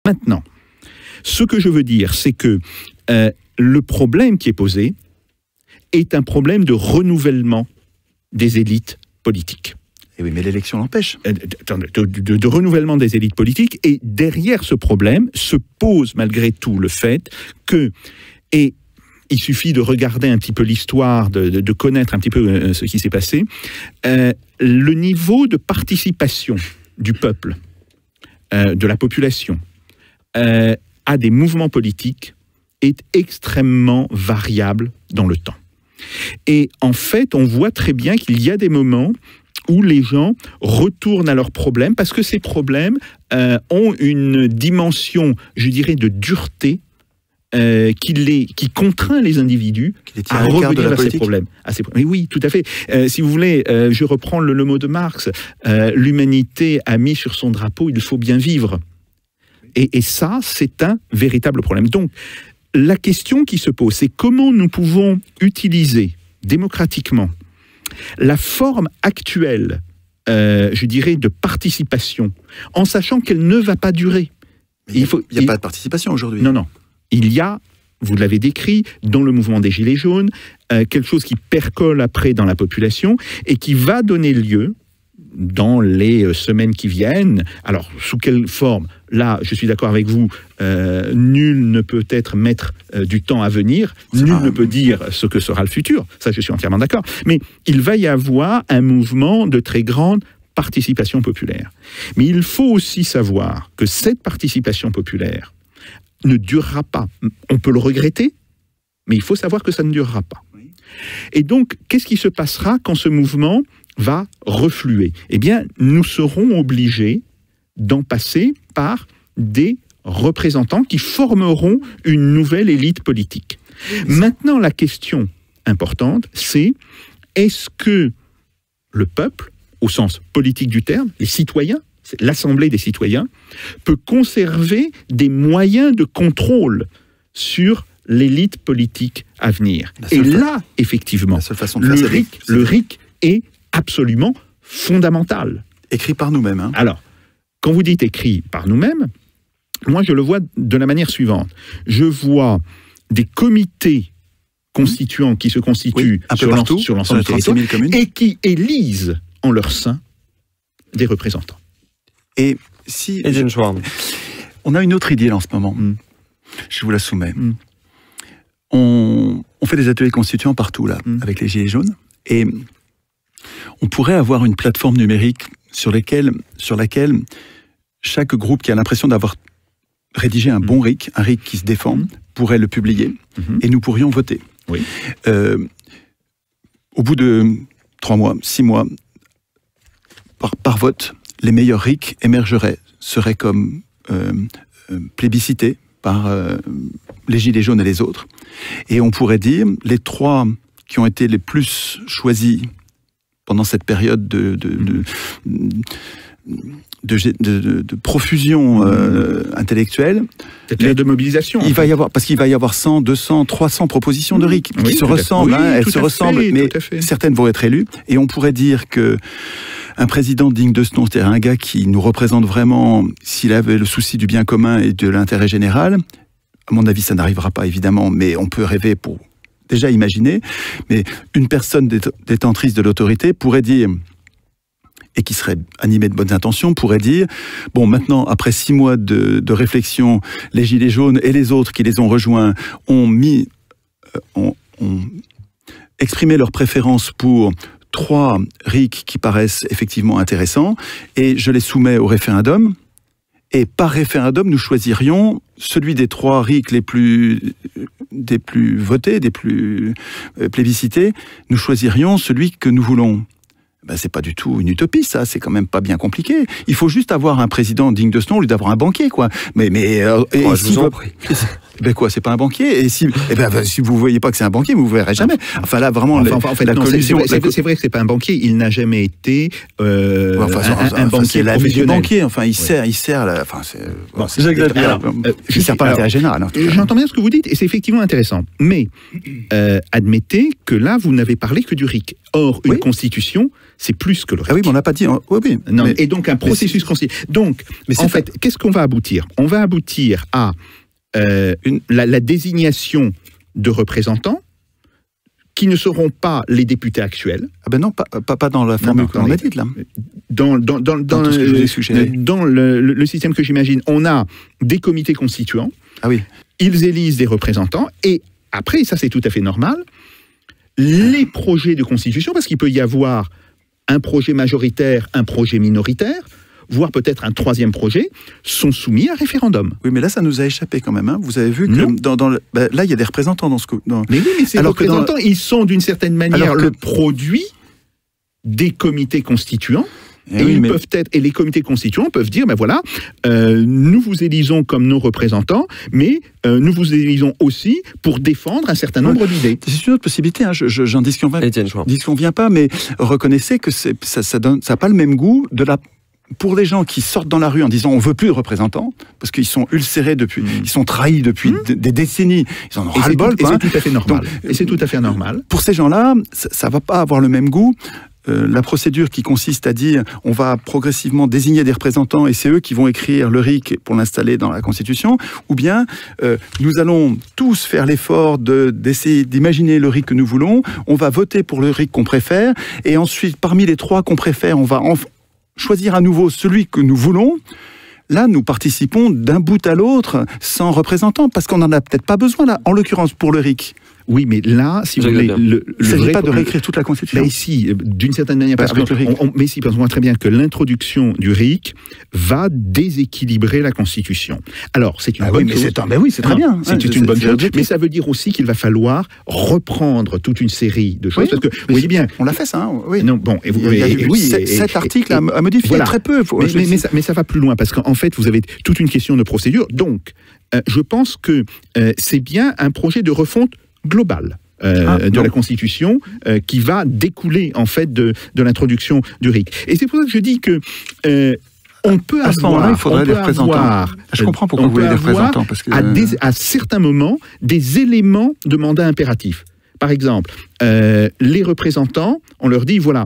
Maintenant, ce que je veux dire, c'est que le problème qui est posé est un problème de renouvellement des élites politiques. Et oui, mais l'élection l'empêche. De renouvellement des élites politiques. Et derrière ce problème se pose malgré tout le fait que, et il suffit de regarder un petit peu l'histoire, de connaître un petit peu ce qui s'est passé, le niveau de participation du peuple, de la population, à des mouvements politiques est extrêmement variable dans le temps. Et en fait, on voit très bien qu'il y a des moments où les gens retournent à leurs problèmes, parce que ces problèmes ont une dimension, je dirais, de dureté qui contraint les individus à revenir à ces problèmes. Mais oui, tout à fait. Si vous voulez, je reprends le mot de Marx, l'humanité a mis sur son drapeau « il faut bien vivre ». Et ça, c'est un véritable problème. Donc, la question qui se pose, c'est comment nous pouvons utiliser démocratiquement la forme actuelle, je dirais, de participation, en sachant qu'elle ne va pas durer. Il n'y a pas de participation aujourd'hui. Non, non. Il y a, vous l'avez décrit, dans le mouvement des Gilets jaunes, quelque chose qui percole après dans la population et qui va donner lieu, dans les semaines qui viennent, alors sous quelle forme? Là, je suis d'accord avec vous, nul ne peut être maître du temps à venir, nul ne peut dire ce que sera le futur, ça je suis entièrement d'accord, mais il va y avoir un mouvement de très grande participation populaire. Mais il faut aussi savoir que cette participation populaire ne durera pas. On peut le regretter, mais il faut savoir que ça ne durera pas. Et donc, qu'est-ce qui se passera quand ce mouvement va refluer? Eh bien, nous serons obligés d'en passer par des représentants qui formeront une nouvelle élite politique. Maintenant, la question importante, c'est est-ce que le peuple, au sens politique du terme, les citoyens, c'est l'Assemblée des citoyens, peut conserver des moyens de contrôle sur l'élite politique à venir. Et là, effectivement, le RIC est absolument fondamental. Écrit par nous-mêmes. Hein. Alors, quand vous dites écrit par nous-mêmes, moi je le vois de la manière suivante. Je vois des comités constituants qui se constituent sur l'ensemble du territoire et qui élisent en leur sein des représentants. Et si... On a une autre idée en ce moment. Je vous la soumets. On fait des ateliers constituants partout, là, avec les Gilets jaunes. Et on pourrait avoir une plateforme numérique sur laquelle chaque groupe qui a l'impression d'avoir rédigé un bon RIC, un RIC qui se défend, pourrait le publier, et nous pourrions voter. Oui. Au bout de 3 mois, 6 mois, par vote, les meilleurs RIC émergeraient, seraient comme plébiscités par les Gilets jaunes et les autres. Et on pourrait dire, les 3 qui ont été les plus choisis pendant cette période de profusion intellectuelle. De mobilisation. Parce qu'il va y avoir 100, 200, 300 propositions de RIC qui se ressemblent. Elles se ressemblent, mais certaines vont être élues. Et on pourrait dire que un président digne de ce nom, c'est-à-dire un gars qui nous représente vraiment, s'il avait le souci du bien commun et de l'intérêt général, à mon avis, ça n'arrivera pas, évidemment, mais on peut rêver pour déjà imaginer. Mais une personne détentrice de l'autorité pourrait dire, et qui serait animée de bonnes intentions, pourrait dire, bon, maintenant, après 6 mois de réflexion, les Gilets jaunes et les autres qui les ont rejoints ont exprimé leur préférence pour 3 RIC qui paraissent effectivement intéressants, et je les soumets au référendum, et par référendum, nous choisirions celui des 3 RIC des plus votés, des plus plébiscités, nous choisirions celui que nous voulons. Ben, c'est pas du tout une utopie, ça, c'est quand même pas bien compliqué. Il faut juste avoir un président digne de ce nom au lieu d'avoir un banquier, quoi. Je vous en prie. Ben quoi, c'est pas un banquier? Et si vous voyez pas que c'est un banquier, vous verrez jamais. Enfin là, vraiment, la collusion. C'est vrai que c'est pas un banquier. Il n'a jamais été un banquier. C'est la vie du banquier. Enfin, il sert. Il sert pas l'intérêt général. J'entends bien ce que vous dites, et c'est effectivement intéressant. Mais admettez que là, vous n'avez parlé que du RIC. Or, une constitution, c'est plus que le RIC. Ah oui, mais on l'a pas dit. Oui, non, mais, et donc un processus constitutionnel. Donc, en fait, qu'est-ce qu'on va aboutir? On va aboutir à la désignation de représentants qui ne seront pas les députés actuels. Ah ben non, pas dans la formule qu'on a dite là. Dans le système que j'imagine, on a des comités constituants. Ah oui. Ils élisent des représentants et après, ça c'est tout à fait normal, les projets de constitution, parce qu'il peut y avoir un projet majoritaire, un projet minoritaire, voire peut-être un troisième projet, sont soumis à référendum. Oui, mais là, ça nous a échappé quand même. Hein. Vous avez vu que là, il y a des représentants dans ce... Mais oui, mais ces représentants, ils sont d'une certaine manière le produit des comités constituants. Et, et les comités constituants peuvent dire, ben voilà, nous vous élisons comme nos représentants, mais nous vous élisons aussi pour défendre un certain nombre d'idées. C'est une autre possibilité, hein. J'en disconviens pas, mais reconnaissez que ça n'a pas le même goût pour les gens qui sortent dans la rue en disant on veut plus de représentants, parce qu'ils sont ulcérés depuis, ils sont trahis depuis des décennies, ils en ont ras-le-bol. Et c'est tout à fait normal. Et c'est tout à fait normal. Pour ces gens-là, ça va pas avoir le même goût. La procédure qui consiste à dire on va progressivement désigner des représentants et c'est eux qui vont écrire le RIC pour l'installer dans la Constitution, ou bien nous allons tous faire l'effort d'essayer d'imaginer le RIC que nous voulons, on va voter pour le RIC qu'on préfère, et ensuite parmi les trois qu'on préfère, on va choisir à nouveau celui que nous voulons. Là, nous participons d'un bout à l'autre sans représentants, parce qu'on n'en a peut-être pas besoin, là, en l'occurrence pour le RIC. Oui, mais là, si vous voulez... Il ne s'agit pas de réécrire toute la Constitution. Mais si, d'une certaine manière, parce qu'on voit très bien que l'introduction du RIC va déséquilibrer la Constitution. Alors, c'est une bonne chose. Oui, c'est très bien. C'est une bonne chose, mais ça veut dire aussi qu'il va falloir reprendre toute une série de choses, parce que, vous voyez bien... On l'a fait, ça, hein, oui. Non, bon, il y a 7 articles à modifier, voilà. Très peu. Mais ça va plus loin, parce qu'en fait, vous avez toute une question de procédure. Donc, je pense que c'est bien un projet de refonte globale de la Constitution qui va découler en fait de l'introduction du RIC. Et c'est pour ça que je dis que on peut à ce moment-là, il faudrait des représentants. Je comprends pourquoi vous voulez des représentants. Parce que à certains moments, des éléments de mandat impératif. Par exemple, les représentants, on leur dit, voilà,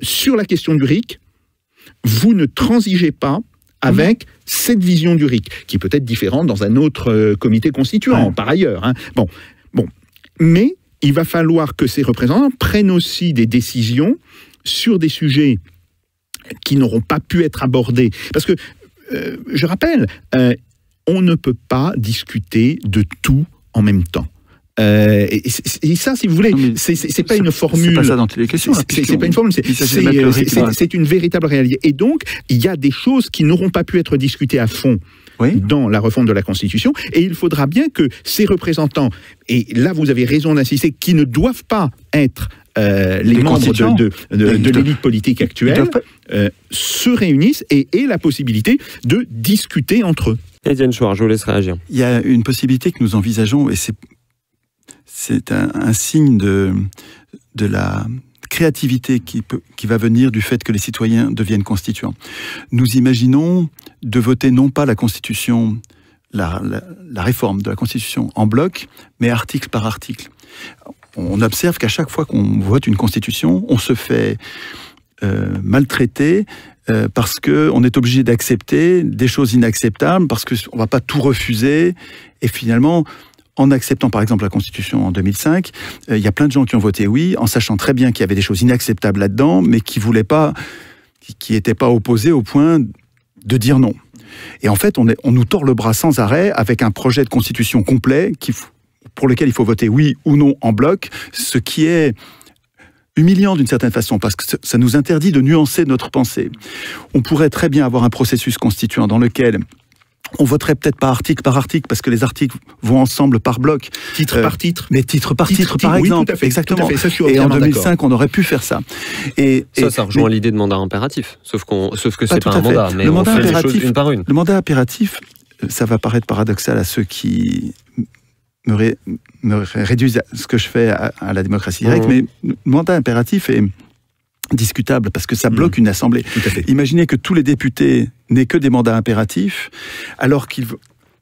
sur la question du RIC, vous ne transigez pas avec cette vision du RIC, qui peut être différente dans un autre comité constituant, par ailleurs. Hein. Bon. Mais il va falloir que ces représentants prennent aussi des décisions sur des sujets qui n'auront pas pu être abordés. Parce que, je rappelle, on ne peut pas discuter de tout en même temps. Et ça, si vous voulez, c'est pas une formule. C'est pas ça dans toutes les questions. C'est pas une formule. C'est une véritable réalité. Et donc, il y a des choses qui n'auront pas pu être discutées à fond. Dans la refonte de la Constitution, et il faudra bien que ces représentants, et là vous avez raison d'insister, qui ne doivent pas être les membres de l'élite politique actuelle, se réunissent et aient la possibilité de discuter entre eux. Étienne Chouard, je vous laisse réagir. Il y a une possibilité que nous envisageons, et c'est un signe de la créativité qui va venir du fait que les citoyens deviennent constituants. Nous imaginons de voter non pas la Constitution, la réforme de la Constitution en bloc, mais article par article. On observe qu'à chaque fois qu'on vote une Constitution, on se fait maltraiter parce qu'on est obligé d'accepter des choses inacceptables, parce qu'on ne va pas tout refuser, et finalement... En acceptant par exemple la Constitution en 2005, il y a plein de gens qui ont voté oui, en sachant très bien qu'il y avait des choses inacceptables là-dedans, mais qui n'étaient pas opposés au point de dire non. Et en fait, on nous tord le bras sans arrêt avec un projet de Constitution complet pour lequel il faut voter oui ou non en bloc, ce qui est humiliant d'une certaine façon, parce que ça nous interdit de nuancer notre pensée. On pourrait très bien avoir un processus constituant dans lequel on voterait peut-être pas article par article, parce que les articles vont ensemble par bloc. Titre par titre. Mais titre par titre, par exemple. Oui, tout à fait, exactement. Tout à fait. Ça, je suis et en 2005, on aurait pu faire ça. Ça rejoint l'idée de mandat impératif. Sauf que c'est pas un mandat, mais on fait les choses une par une. Le mandat impératif, ça va paraître paradoxal à ceux qui me réduisent ce que je fais à la démocratie directe, mais le mandat impératif est discutable, parce que ça bloque une assemblée. Imaginez que tous les députés n'aient que des mandats impératifs, alors qu'ils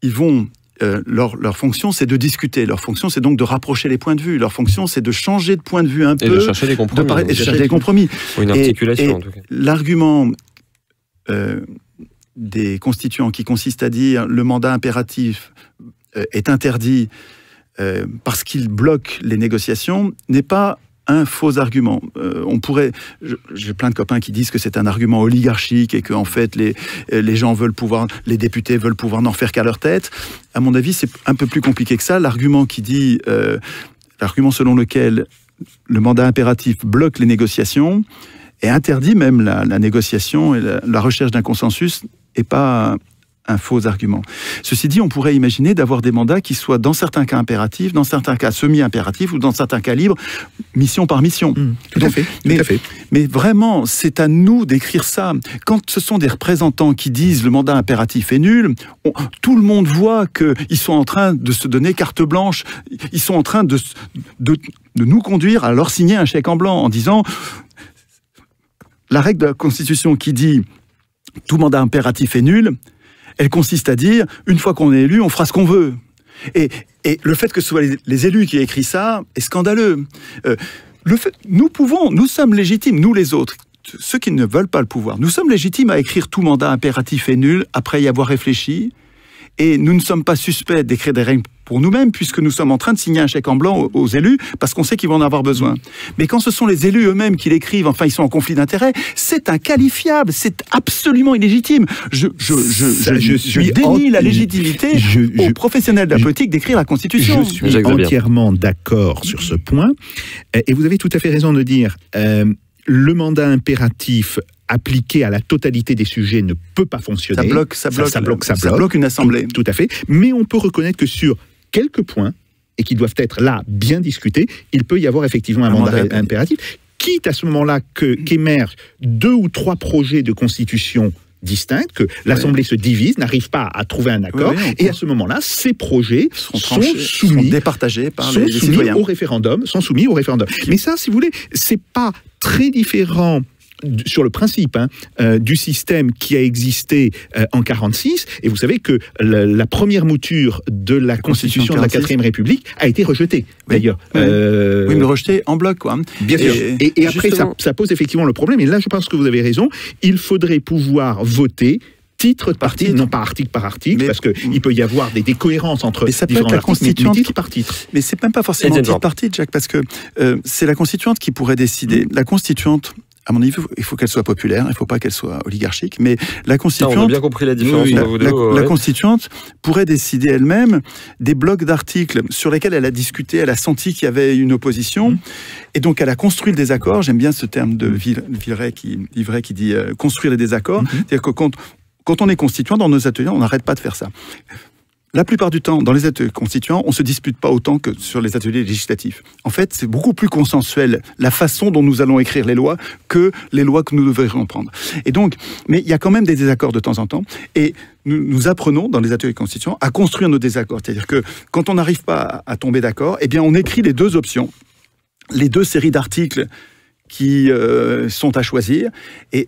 vont leur fonction, c'est de discuter. Leur fonction, c'est donc de rapprocher les points de vue. Leur fonction, c'est de changer de point de vue un peu. Et de chercher des compromis. Et de chercher des compromis. Ou une articulation, en tout cas. L'argument des constituants qui consiste à dire le mandat impératif est interdit parce qu'il bloque les négociations n'est pas un faux argument. On pourrait... J'ai plein de copains qui disent que c'est un argument oligarchique et que en fait les gens veulent pouvoir, les députés veulent pouvoir n'en faire qu'à leur tête. À mon avis, c'est un peu plus compliqué que ça. L'argument qui dit, l'argument selon lequel le mandat impératif bloque les négociations et interdit même la négociation et la recherche d'un consensus n'est pas un faux argument. Ceci dit, on pourrait imaginer d'avoir des mandats qui soient dans certains cas impératifs, dans certains cas semi-impératifs ou dans certains cas libres, mission par mission. Tout à fait. Mais vraiment, c'est à nous d'écrire ça. Quand ce sont des représentants qui disent le mandat impératif est nul, tout le monde voit qu'ils sont en train de se donner carte blanche, ils sont en train de nous conduire à leur signer un chèque en blanc en disant la règle de la Constitution qui dit tout mandat impératif est nul, elle consiste à dire, une fois qu'on est élu, on fera ce qu'on veut. Et le fait que ce soit les élus qui aient écrit ça est scandaleux. Nous sommes légitimes, nous les autres, ceux qui ne veulent pas le pouvoir, nous sommes légitimes à écrire tout mandat impératif est nul, après y avoir réfléchi, et nous ne sommes pas suspects d'écrire des règles pour nous-mêmes, puisque nous sommes en train de signer un chèque en blanc aux élus, parce qu'on sait qu'ils vont en avoir besoin. Mais quand ce sont les élus eux-mêmes qui l'écrivent, enfin ils sont en conflit d'intérêts, c'est inqualifiable, c'est absolument illégitime. Je dénie la légitimité aux professionnels de la politique d'écrire la Constitution. Je suis entièrement d'accord sur ce point, et vous avez tout à fait raison de dire, le mandat impératif appliqué à la totalité des sujets ne peut pas fonctionner. Ça bloque une assemblée. Tout à fait. Mais on peut reconnaître que sur quelques points, et qui doivent être là bien discutés, il peut y avoir effectivement un mandat impératif, quitte à ce moment-là qu'émergent 2 ou 3 projets de constitution distincts, que l'Assemblée se divise, n'arrive pas à trouver un accord, et à ce moment-là, ces projets sont départagés par les citoyens. Au référendum, sont soumis au référendum. Mais ça, si vous voulez, c'est pas très différent sur le principe du système qui a existé en 1946, et vous savez que la première mouture de la Constitution de la 4e République a été rejetée, d'ailleurs. Oui, mais rejetée en bloc, quoi. Bien sûr. Et après, ça pose effectivement le problème, et là, je pense que vous avez raison, il faudrait pouvoir voter titre par titre, non pas article par article, parce qu'il peut y avoir des décohérences entre différents articles, mais titre par titre. Mais c'est même pas forcément titre par titre, Jacques, parce que c'est la constituante qui pourrait décider. La constituante, à mon avis, il faut qu'elle soit populaire, il ne faut pas qu'elle soit oligarchique, mais la constituante... on a bien compris la différence. La constituante pourrait décider elle-même des blocs d'articles sur lesquels elle a discuté, elle a senti qu'il y avait une opposition, et donc elle a construit le désaccord. J'aime bien ce terme de Villeray qui dit construire les désaccords. C'est-à-dire que quand on est constituant, dans nos ateliers, on n'arrête pas de faire ça. La plupart du temps, dans les ateliers constituants, on ne se dispute pas autant que sur les ateliers législatifs. En fait, c'est beaucoup plus consensuel, la façon dont nous allons écrire les lois, que les lois que nous devrions prendre. Et donc, mais il y a quand même des désaccords de temps en temps, et nous apprenons, dans les ateliers constituants, à construire nos désaccords. C'est-à-dire que quand on n'arrive pas à tomber d'accord, eh bien, on écrit les 2 options, les 2 séries d'articles qui sont à choisir, et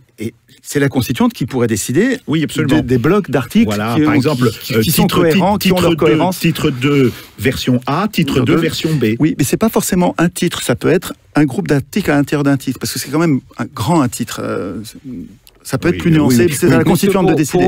c'est la constituante qui pourrait décider des blocs d'articles par exemple, qui sont cohérents, qui ont leur cohérence. Titre 2, version A, titre 2, version B. Oui, mais c'est pas forcément un titre, ça peut être un groupe d'articles à l'intérieur d'un titre, parce que c'est quand même un titre. Ça peut être plus nuancé, c'est à la constituante de décider.